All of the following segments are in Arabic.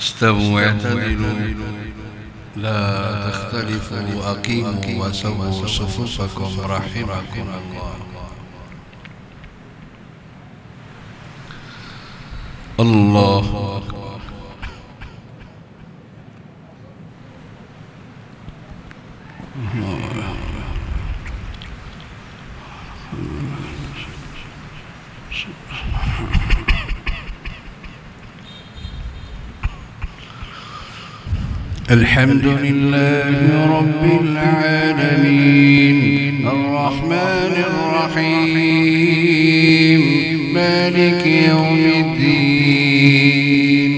استووا اعتدلوا لا تختلفوا أقيموا وسووا صفوفكم رحمكم الله. الله أكبر. الحمد لله رب العالمين الرحمن الرحيم مالك يوم الدين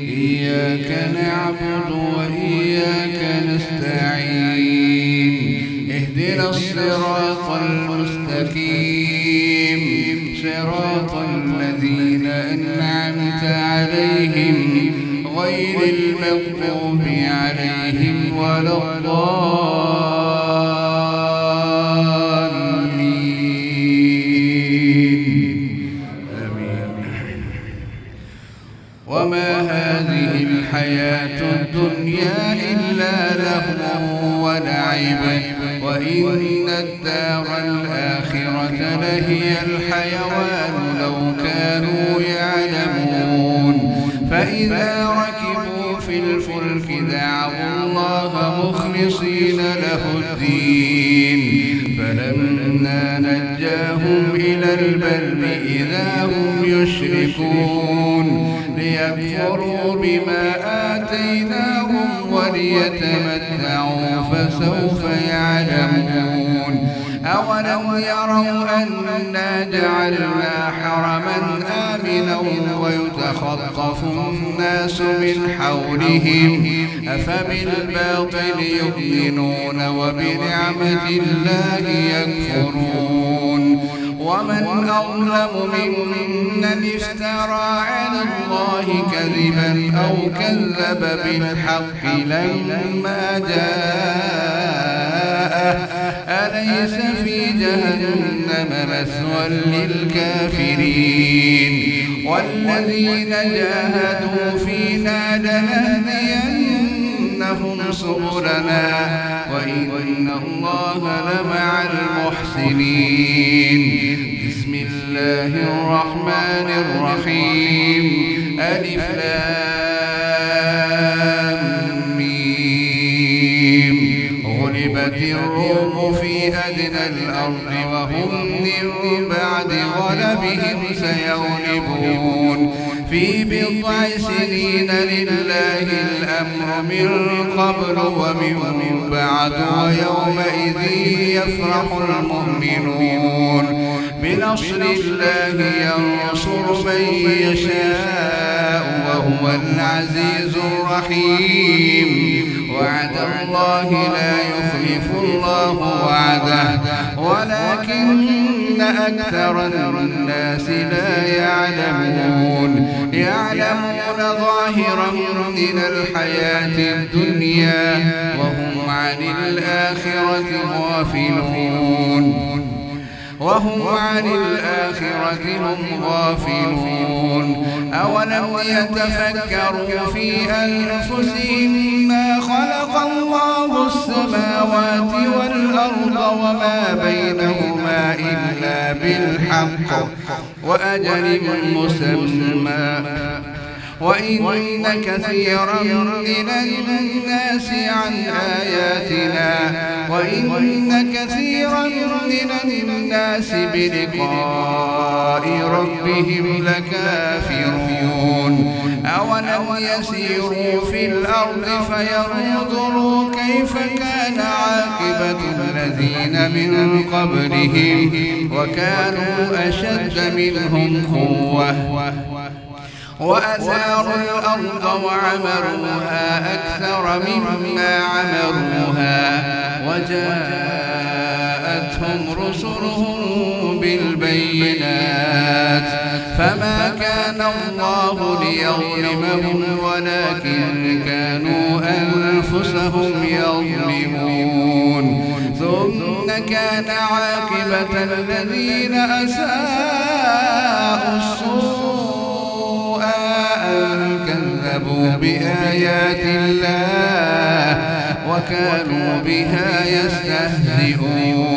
إياك نعبد وإياك نستعين اهدنا الصراط المستقيم صراط الذين أنعمت عليهم غير المغضوب عليهم ولا الضالين آمين. وما هذه الحياة الدنيا إلا لهو ولعب وإن الدار الآخرة لهي الحيوان لو كانوا يعلمون. فإذا ركبوا في الفلك دعوا الله مخلصين له الدين فلما نجاهم إلى البر إذا هم يشركون ليكفروا بما آتيناهم وليتمتعوا فسوف يعلمون. أولم يروا أنا جعلنا حرما آمنا ويتخطف الناس من حولهم أفبالباطل يؤمنون وبنعمة الله يكفرون. ومن أظلم ممن افترى على الله كذبا أو كذب بالحق لما جاءه أليس في جهنم مثوى للكافرين. والذين جاهدوا فينا لنهدينهم سبلنا وإن الله لمع المحسنين. بسم الله الرحمن الرحيم ألف لام ميم غلبت الروم في أدنى الأرض وهم من بعد غلبهم سيغلبون في بضع سنين لله الأمر من قبل ومن بعد ويومئذ يفرح المؤمنون بنصر الله ينصر من يشاء وهو العزيز الرحيم. وعد الله لا يخلف الله وعده ولكن أكثر الناس لا يعلمون ظاهرا من الحياة الدنيا وهم عن الآخرة غافلون. أولم يتفكروا في أنفسهم ما خلق الله السماوات والأرض وما بينهما إلا بالحق وأجل مسمى وإن كثيرا من الناس عن آياتنا بلقاء ربهم لكافرون. أولم يسيروا في الأرض فينظروا كيف كان عاقبة الذين من قبلهم وكانوا أشد منهم قوة وأثاروا الأرض وعمروها أكثر مما عمروها وجاءتهم رسلهم بالبينات فما كان الله ليظلمهم ولكن كانوا أنفسهم يظلمون. ثم كان عاقبة الذين أساءوا السوء أن كذبوا كذبوا بآيات الله وكانوا بها يستهزئون.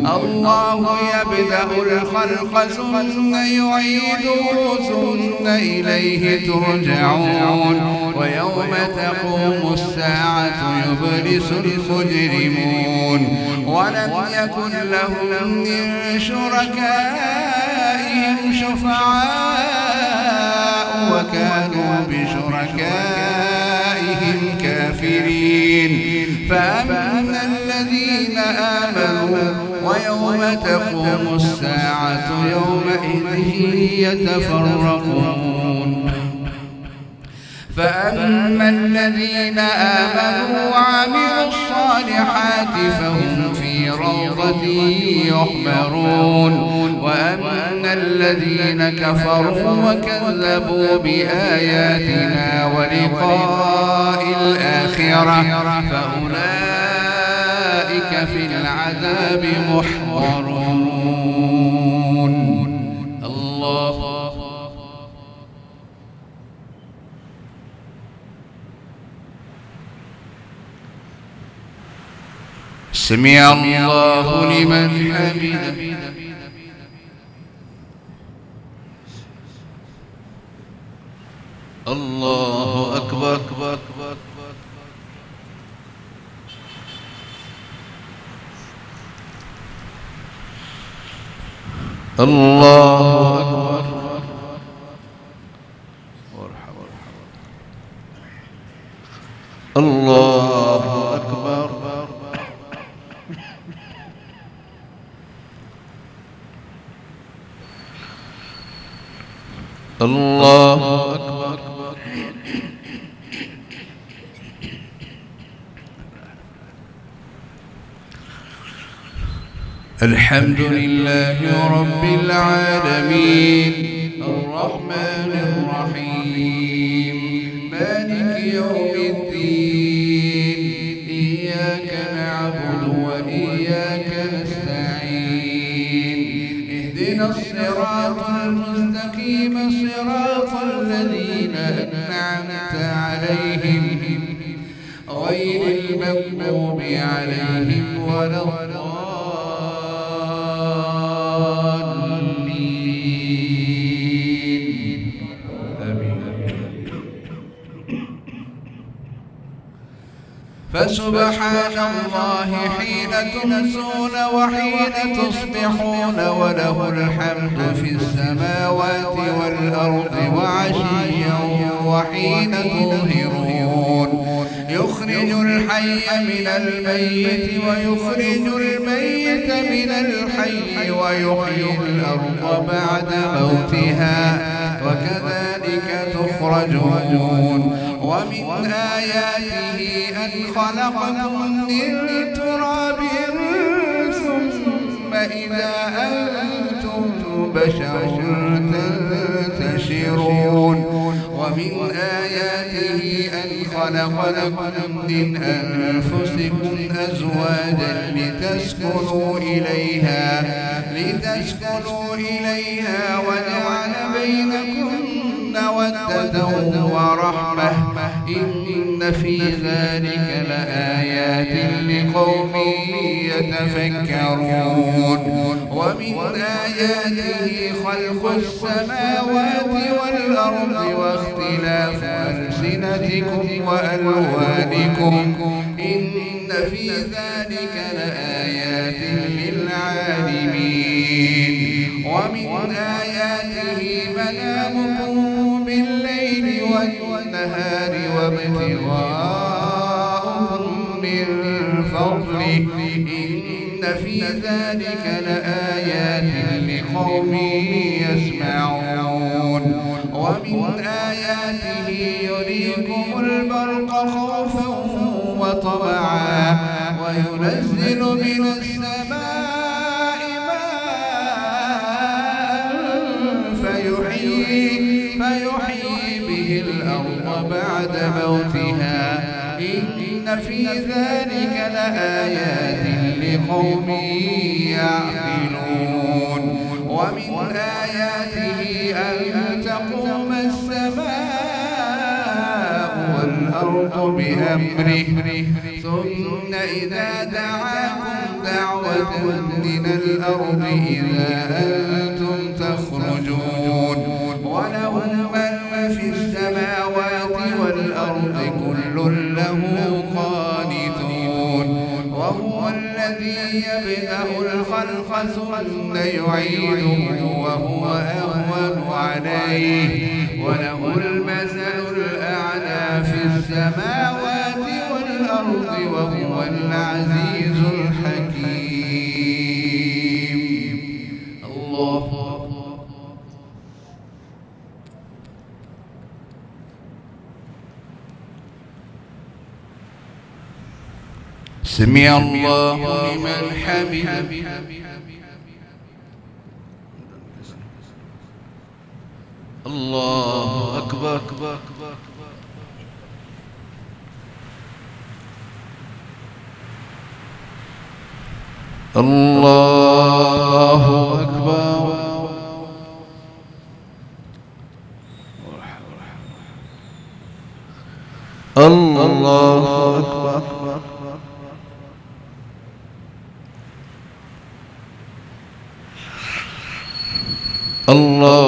الله يبدأ الخلق ثم يعيده ثم إليه ترجعون. ويوم تقوم الساعة يبلس المجرمون ولم يكن لهم من شركائهم شفعاء وكانوا بشركائهم كافرين. فأما الذين آمنوا ويوم تقوم الساعة يومئذ يتفرقون. فأما الذين آمنوا وعملوا الصالحات فهم في روضة يحبرون. وأما الذين كفروا وكذبوا بآياتنا ولقاء الآخرة فأولئك في العذاب محضرون. الله سمع الله لمن حمده. الله أكبر. الله أكبر. الله أكبر. الله أكبر. الحمد لله رب العالمين الرحمن الرحيم مالك يوم الدين إياك نعبد وإياك نستعين اهدنا الصراط المستقيم صراط الذين أنعمت عليهم غير المغضوب عليهم ولا الضالين. فسبحان الله حين تمسون وحين تصبحون وله الحمد في السماوات والأرض وعشيا وحين تظهرون. يخرج الحي من الميت ويخرج الميت من الحي ويحيي الأرض بعد موتها وكذلك تخرجون. ومن آياته أن خلقكم من تراب ثم إذا أنتم بشر تنتشرون. ومن آياته أن خلق لكم من أنفسكم أزواجا لتسكنوا إليها وجعل بينكم مودة ورحمة إن في ذلك لآيات لقوم يتفكرون. ومن آياته خلق السماوات والأرض واختلاف ألسنتكم وألوانكم إن في ذلك لآيات للعالمين. ومن آياته منامكم بالليل والنهار وابتغاؤكم من فضله إن في ذلك لآيات لقوم يسمعون. ومن آياته يريكم البرق خوفا وطمعا وينزل من السماء فيحيي به الأرض بعد موتها إن في ذلك لآيات لقوم يعقلون. ومن آياته أن تقوم السماء والأرض بأمره ثم إذا دعاكم دعوة من الأرض إذا أنتم تخرجون وله من في السماوات والأرض كل له قانتون وهو الذي يبدأ الخلق ثم يعيده وهو أهون عليه وله المثل الأعلى في السماوات والأرض وهو العزيز الحكيم. الله سمع الله لمن حمده. الله أكبر. الله أكبر. الله أكبر. الله